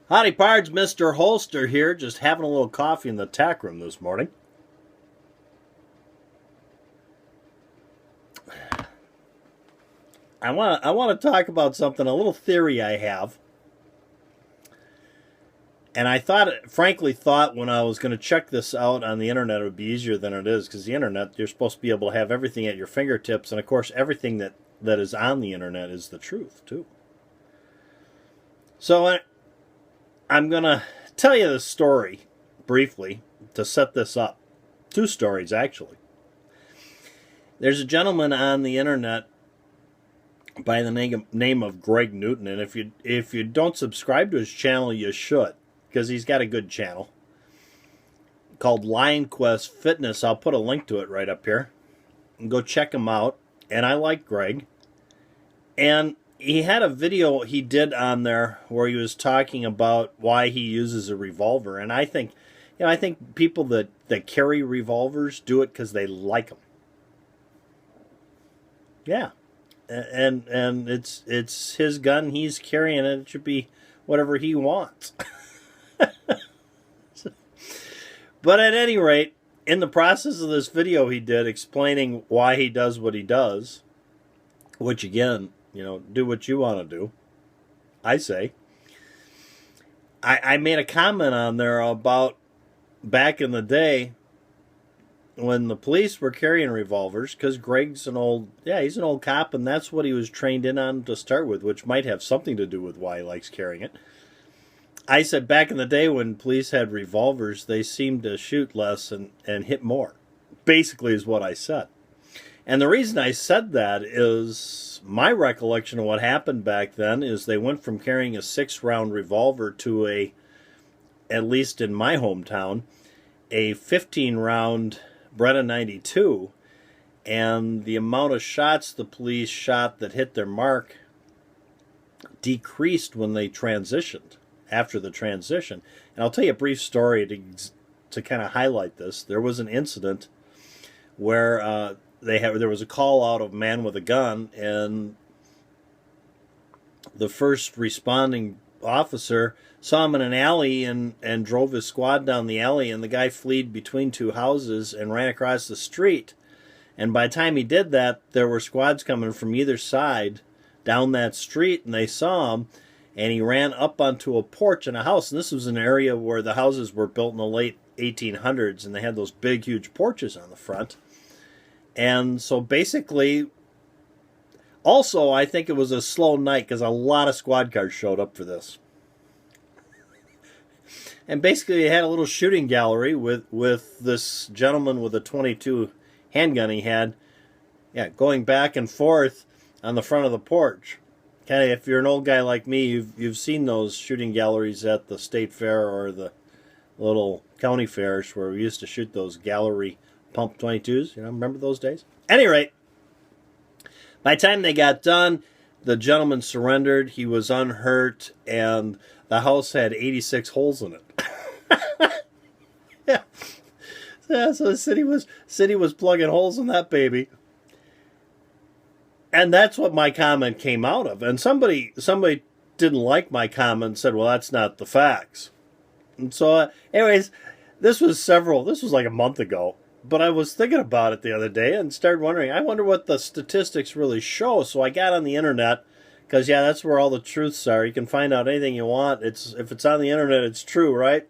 Howdy pards, Mr. Holster here, just having a little coffee in the tack room this morning. I want to talk about something, a little theory I have. And I frankly thought when I was going to check this out on the internet it would be easier than it is, because the internet, you're supposed to be able to have everything at your fingertips, and of course everything that is on the internet is the truth too. So I'm going to tell you the story briefly to set this up. Two stories, actually. There's a gentleman on the internet by the name of Greg Newton, and if you don't subscribe to his channel, you should, because he's got a good channel called Lion Quest Fitness. I'll put a link to it right up here. And go check him out. And I like Greg. And he had a video he did on there where he was talking about why he uses a revolver. And I think people that carry revolvers do it because they like them. Yeah. And it's his gun, he's carrying it. It should be whatever he wants. But at any rate, in the process of this video he did explaining why he does what he does, which again, do what you want to do, I say. I made a comment on there about back in the day when the police were carrying revolvers, because Greg's he's an old cop, and that's what he was trained in on to start with, which might have something to do with why he likes carrying it. I said back in the day when police had revolvers, they seemed to shoot less and hit more, basically is what I said. And the reason I said that is my recollection of what happened back then is they went from carrying a 6-round revolver to at least in my hometown, a 15-round Beretta 92, and the amount of shots the police shot that hit their mark decreased when they transitioned, after the transition. And I'll tell you a brief story to kind of highlight this. There was an incident where there was a call out of a man with a gun, and the first responding officer saw him in an alley and drove his squad down the alley, and the guy fled between two houses and ran across the street. And by the time he did that, there were squads coming from either side down that street, and they saw him, and he ran up onto a porch in a house. And this was an area where the houses were built in the late 1800s, and they had those big, huge porches on the front. And so basically, also, I think it was a slow night because a lot of squad cars showed up for this. And basically, they had a little shooting gallery with this gentleman with a .22 handgun he had, going back and forth on the front of the porch. Kind of, if you're an old guy like me, you've seen those shooting galleries at the state fair or the little county fairs where we used to shoot those gallery pump .22s. Remember those days? At any rate, by the time they got done, the gentleman surrendered. He was unhurt, and the house had 86 holes in it. Yeah, so the city was plugging holes in that baby. And that's what my comment came out of. And somebody didn't like my comment and said, well, that's not the facts. And so, anyways, this was like a month ago. But I was thinking about it the other day and started wondering, I wonder what the statistics really show. So I got on the internet, because, that's where all the truths are. You can find out anything you want. If it's on the internet, it's true, right?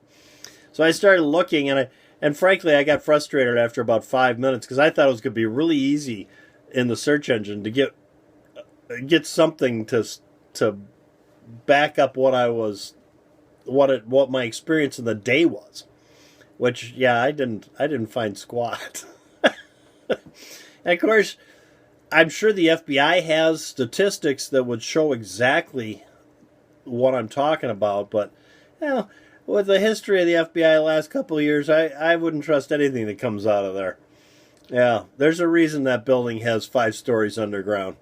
So I started looking, and frankly, I got frustrated after about 5 minutes, because I thought it was going to be really easy in the search engine to get something to back up what my experience in the day was. Which, I didn't find squat. And of course, I'm sure the FBI has statistics that would show exactly what I'm talking about, but with the history of the FBI the last couple of years, I wouldn't trust anything that comes out of there. Yeah, there's a reason that building has 5 stories underground.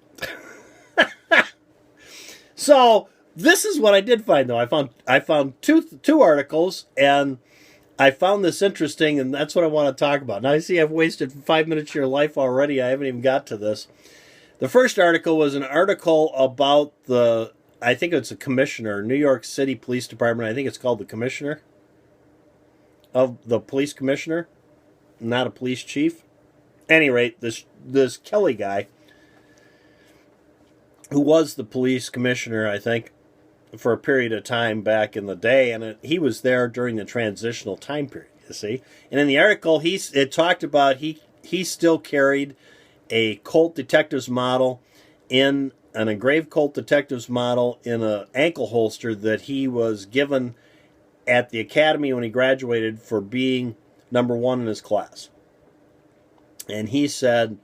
So this is what I did find, though. I found two articles, and I found this interesting, and that's what I want to talk about. Now, I see I've wasted 5 minutes of your life already. I haven't even got to this. The first article was an article about I think it's a commissioner, New York City Police Department. I think it's called the commissioner of the police commissioner, not a police chief. At any rate, this Kelly guy, who was the police commissioner, I think, for a period of time back in the day, and he was there during the transitional time period, you see. And in the article, it talked about he still carried a Colt detective's model in an engraved Colt detective's model in an ankle holster that he was given at the academy when he graduated for being number one in his class. And he said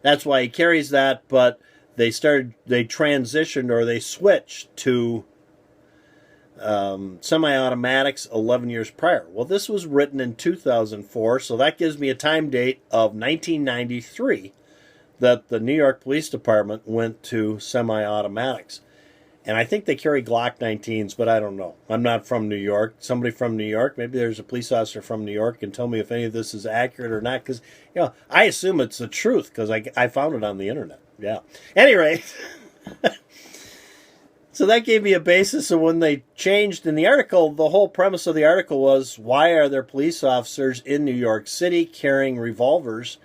that's why he carries that, but they transitioned, or they switched to semi-automatics 11 years prior. Well, this was written in 2004, so that gives me a time date of 1993 that the New York Police Department went to semi-automatics. And I think they carry Glock 19s, but I don't know. I'm not from New York. Somebody from New York, maybe there's a police officer from New York, can tell me if any of this is accurate or not, because I assume it's the truth because I found it on the internet. Yeah. Anyway, so that gave me a basis of when they changed in the article. The whole premise of the article was, why are there police officers in New York City carrying revolvers?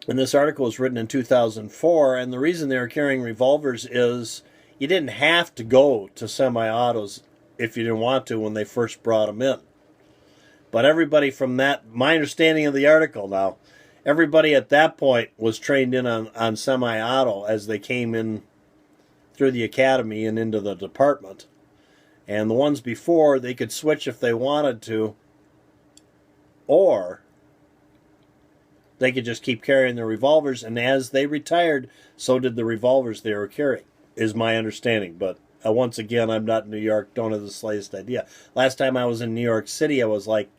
And this article was written in 2004, and the reason they were carrying revolvers is you didn't have to go to semi-autos if you didn't want to when they first brought them in. But everybody from that, my understanding of the article now, everybody at that point was trained in on semi-auto as they came in through the academy and into the department. And the ones before, they could switch if they wanted to, or they could just keep carrying their revolvers, and as they retired, so did the revolvers they were carrying, is my understanding. But once again, I'm not in New York, don't have the slightest idea. Last time I was in New York City, I was like,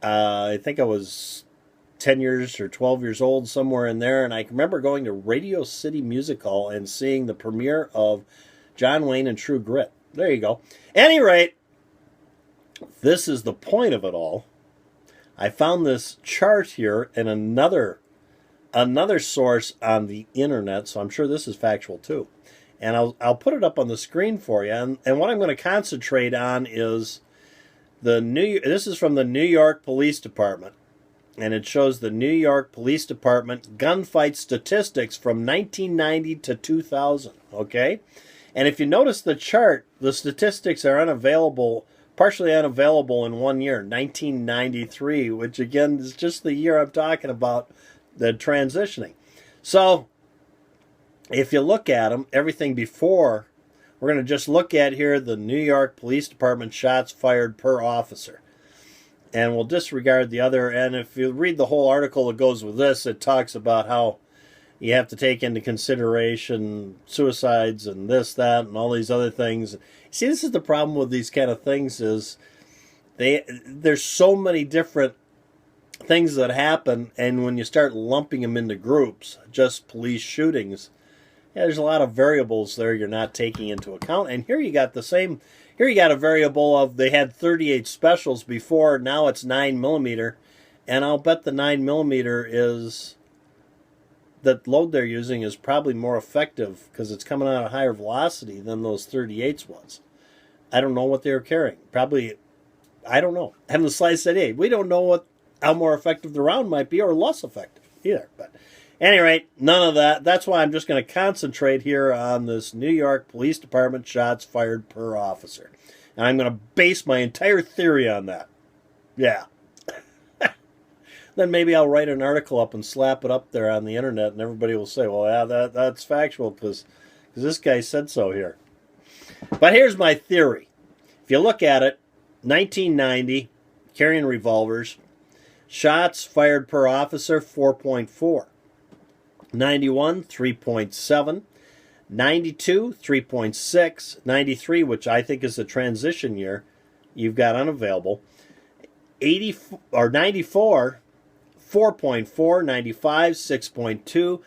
I think I was 10 years or 12 years old, somewhere in there, and I remember going to Radio City Music Hall and seeing the premiere of John Wayne and True Grit. There you go. At any rate, this is the point of it all. I found this chart here in another source on the internet, so I'm sure this is factual too. And I'll put it up on the screen for you. And what I'm going to concentrate on is this is from the New York Police Department, and it shows the New York Police Department gunfight statistics from 1990 to 2000. Okay, and if you notice the chart, the statistics are partially unavailable in 1 year, 1993, which again is just the year I'm talking about, the transitioning. So if you look at them, everything before, we're going to just look at here the New York Police Department shots fired per officer. And we'll disregard the other. And if you read the whole article that goes with this, it talks about how you have to take into consideration suicides and this, that, and all these other things. See, this is the problem with these kind of things is there's so many different things that happen, and when you start lumping them into groups, just police shootings, there's a lot of variables there you're not taking into account. And here you got here you got a variable of they had 38 specials before, now it's 9mm, and I'll bet the 9mm is, that load they're using is probably more effective because it's coming out at higher velocity than those 38s was. I don't know what they were carrying. Probably, I don't know. I haven't the slightest idea. We don't know how more effective the round might be or less effective either. But at any rate, none of that. That's why I'm just going to concentrate here on this New York Police Department shots fired per officer. And I'm going to base my entire theory on that. Yeah. Then maybe I'll write an article up and slap it up there on the internet, and everybody will say, well, yeah, that's factual because this guy said so here. But here's my theory. If you look at it, 1990, carrying revolvers, shots fired per officer, 4.4. 91, 3.7. 92, 3.6. 93, which I think is the transition year, you've got unavailable. 94, 4.4, 95, 6.2,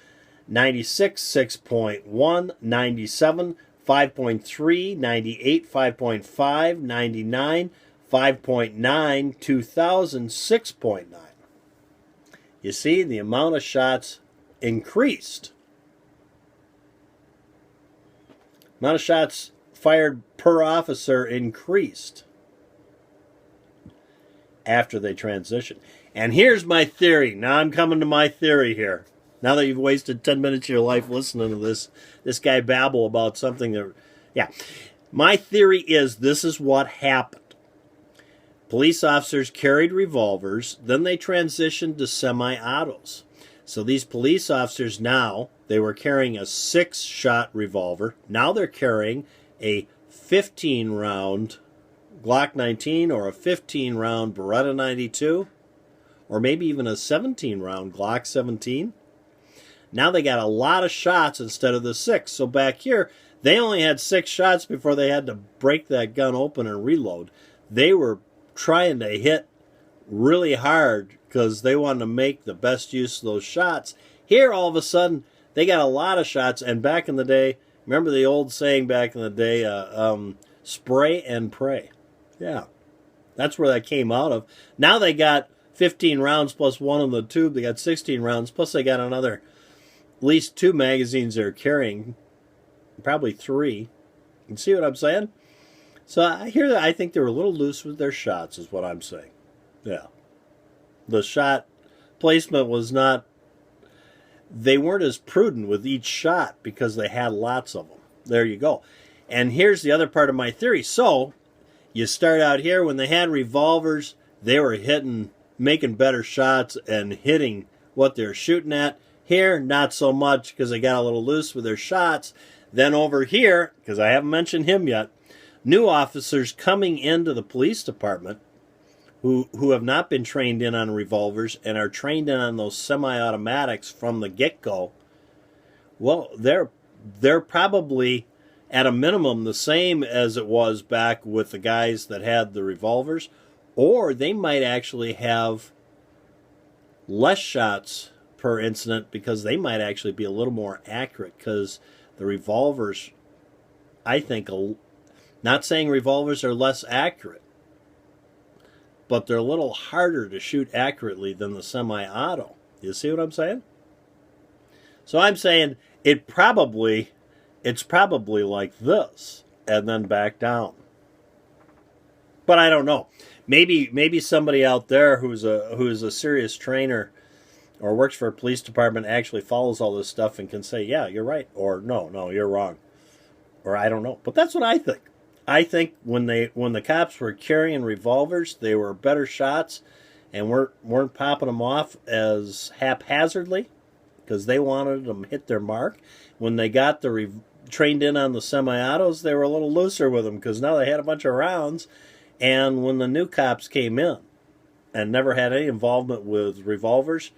96, 6.1, 97, 5.3, 98, 5.5, 99, 5.9, 2000, 6.9. You see, the amount of shots increased. amount of shots fired per officer increased after they transitioned. And here's my theory. Now I'm coming to my theory here. Now that you've wasted 10 minutes of your life listening to this guy babble about something that, yeah. My theory is this is what happened. Police officers carried revolvers, then they transitioned to semi-autos. So these police officers now, they were carrying a 6-shot revolver. Now they're carrying a 15-round Glock 19 or a 15-round Beretta 92 or maybe even a 17-round Glock 17. Now they got a lot of shots instead of the 6. So back here, they only had 6 shots before they had to break that gun open and reload. They were trying to hit really hard because they wanted to make the best use of those shots. Here, all of a sudden, they got a lot of shots. And back in the day, remember the old saying back in the day, spray and pray. Yeah, that's where that came out of. Now they got 15 rounds plus one in the tube. They got 16 rounds, plus they got another, at least 2 magazines they're carrying, probably 3. You see what I'm saying? So I hear that. I think they were a little loose with their shots, is what I'm saying. Yeah. The shot placement was not, they weren't as prudent with each shot because they had lots of them. There you go. And here's the other part of my theory. So you start out here, when they had revolvers, they were making better shots and hitting what they're shooting at. Here, not so much because they got a little loose with their shots. Then over here, because I haven't mentioned him yet, new officers coming into the police department who have not been trained in on revolvers and are trained in on those semi-automatics from the get-go, well, they're probably at a minimum the same as it was back with the guys that had the revolvers, or they might actually have less shots per incident because they might actually be a little more accurate because the revolvers, I think, not saying revolvers are less accurate, but they're a little harder to shoot accurately than the semi-auto. You see what I'm saying? So I'm saying it's probably like this and then back down. But I don't know. Maybe somebody out there who's a serious trainer or works for a police department actually follows all this stuff and can say, yeah, you're right, or no, you're wrong. Or I don't know. But that's what I think. I think when the cops were carrying revolvers, they were better shots and weren't popping them off as haphazardly because they wanted them to hit their mark. When they got trained in on the semi-autos, they were a little looser with them because now they had a bunch of rounds. And when the new cops came in and never had any involvement with revolvers,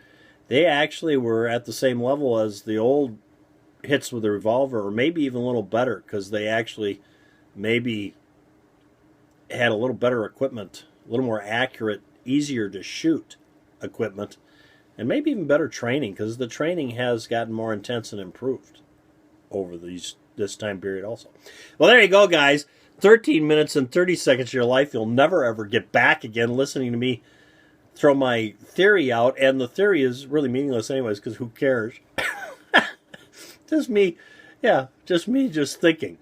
they actually were at the same level as the old hits with the revolver, or maybe even a little better because they actually maybe had a little better equipment, a little more accurate, easier to shoot equipment, and maybe even better training because the training has gotten more intense and improved over this time period also. Well, there you go, guys. 13 minutes and 30 seconds of your life you'll never ever get back again listening to me throw my theory out, and the theory is really meaningless anyways because who cares? Just me thinking.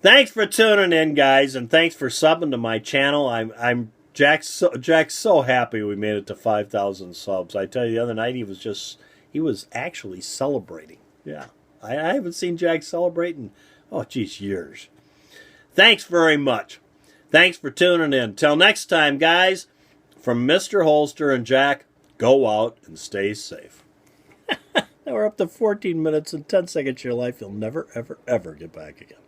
Thanks for tuning in, guys, and thanks for subbing to my channel. I'm Jack's so happy we made it to 5,000 subs. I tell you, the other night he was actually celebrating. Yeah, I haven't seen Jack celebrate in years. Thanks very much. Thanks for tuning in. Till next time, guys. From Mr. Holster and Jack, go out and stay safe. Now we're up to 14 minutes and 10 seconds of your life you'll never, ever, ever get back again.